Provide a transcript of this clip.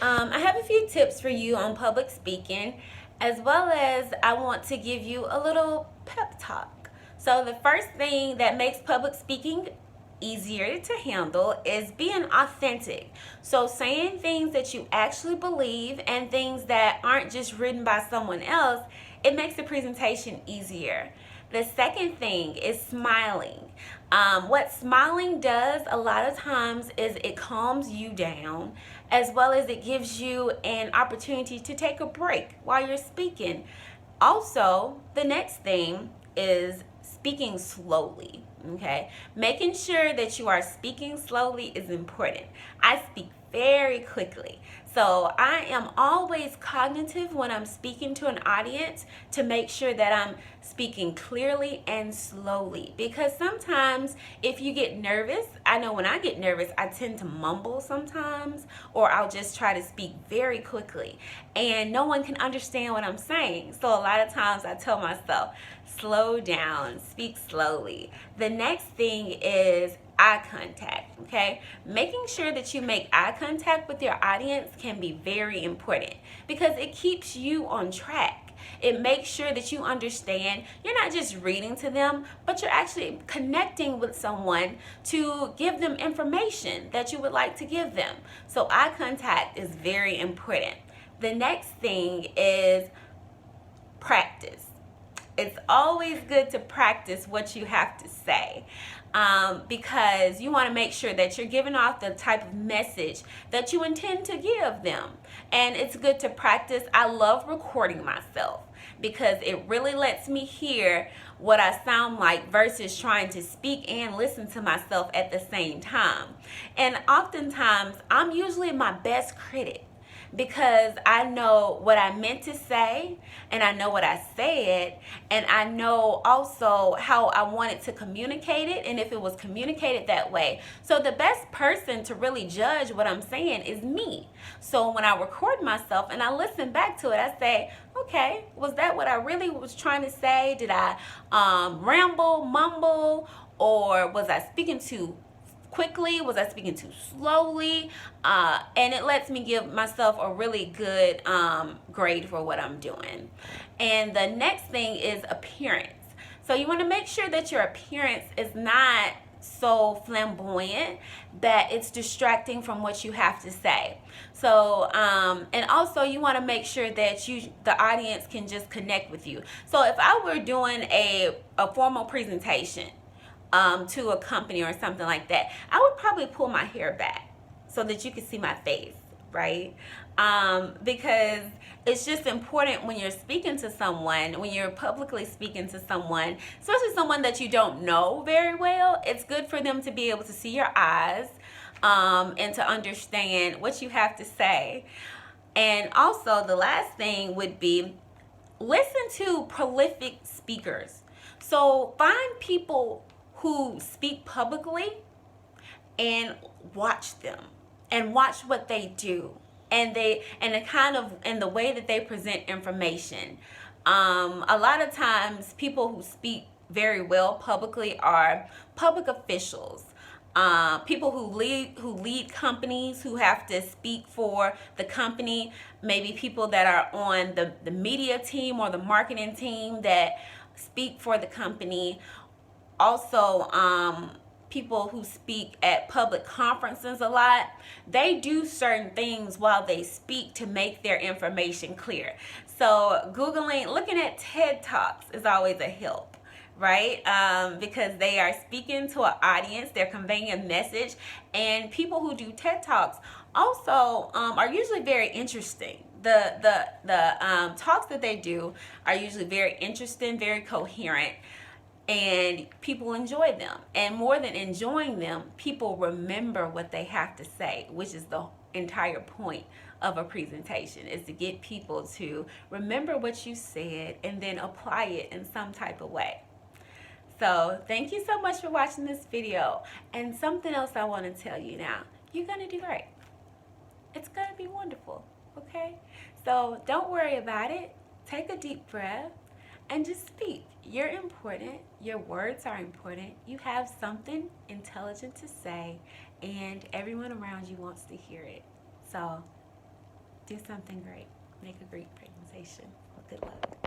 I have a few tips for you on public speaking, as well as I want to give you a little pep talk. So, the first thing that makes public speaking easier to handle is being authentic. So, saying things that you actually believe and things that aren't just written by someone else, it makes the presentation easier. The second thing is smiling. What smiling does a lot of times is it calms you down, as well as it gives you an opportunity to take a break while you're speaking. Also, the next thing is speaking slowly. Okay, making sure that you are speaking slowly is important. I speak very quickly, so I am always cognitive when I'm speaking to an audience to make sure that I'm speaking clearly and slowly, because sometimes if you get nervous, I know when I get nervous I tend to mumble sometimes, or I'll just try to speak very quickly and no one can understand what I'm saying. So a lot of times I tell myself, slow down, speak slowly. The next thing is eye contact. Okay, making sure that you make eye contact with your audience can be very important because it keeps you on track. It makes sure that you understand you're not just reading to them, but you're actually connecting with someone to give them information that you would like to give them. So eye contact is very important. The next thing is practice. It's always good to practice what you have to say, because you want to make sure that you're giving off the type of message that you intend to give them. And it's good to practice. I love recording myself because it really lets me hear what I sound like versus trying to speak and listen to myself at the same time. And oftentimes, I'm usually my best critic because I know what I meant to say and I know what I said, and I know also how I wanted to communicate it and if it was communicated that way. So the best person to really judge what I'm saying is me. So when I record myself and I listen back to it, I say, okay, was that what I really was trying to say? Did I ramble, mumble, or was I speaking too quickly? Was I speaking too slowly? And it lets me give myself a really good grade for what I'm doing. And the next thing is appearance. So you want to make sure that your appearance is not so flamboyant that it's distracting from what you have to say. So and also you want to make sure that the audience can just connect with you. So if I were doing a formal presentation to a company or something like that, I would probably pull my hair back so that you can see my face, right? Because it's just important when you're speaking to someone, when you're publicly speaking to someone, especially someone that you don't know very well, it's good for them to be able to see your eyes and to understand what you have to say. And also, the last thing would be listen to prolific speakers. So find people who speak publicly and watch them and watch what they do and the way that they present information. A lot of times people who speak very well publicly are public officials, people who lead companies, who have to speak for the company, maybe people that are on the media team or the marketing team that speak for the company. Also, people who speak at public conferences a lot, they do certain things while they speak to make their information clear. So looking at TED Talks is always a help, right? Because they are speaking to an audience, they're conveying a message, and people who do TED Talks also are usually very interesting. The talks that they do are usually very interesting, very coherent, and people enjoy them. And more than enjoying them, people remember what they have to say, which is the entire point of a presentation, is to get people to remember what you said and then apply it in some type of way. So thank you so much for watching this video. And something else I want to tell you now, you're going to do great. It's going to be wonderful, okay? So don't worry about it. Take a deep breath and just speak. You're important. Your words are important. You have something intelligent to say, and everyone around you wants to hear it. So Do something great. Make a great presentation. Well, good luck.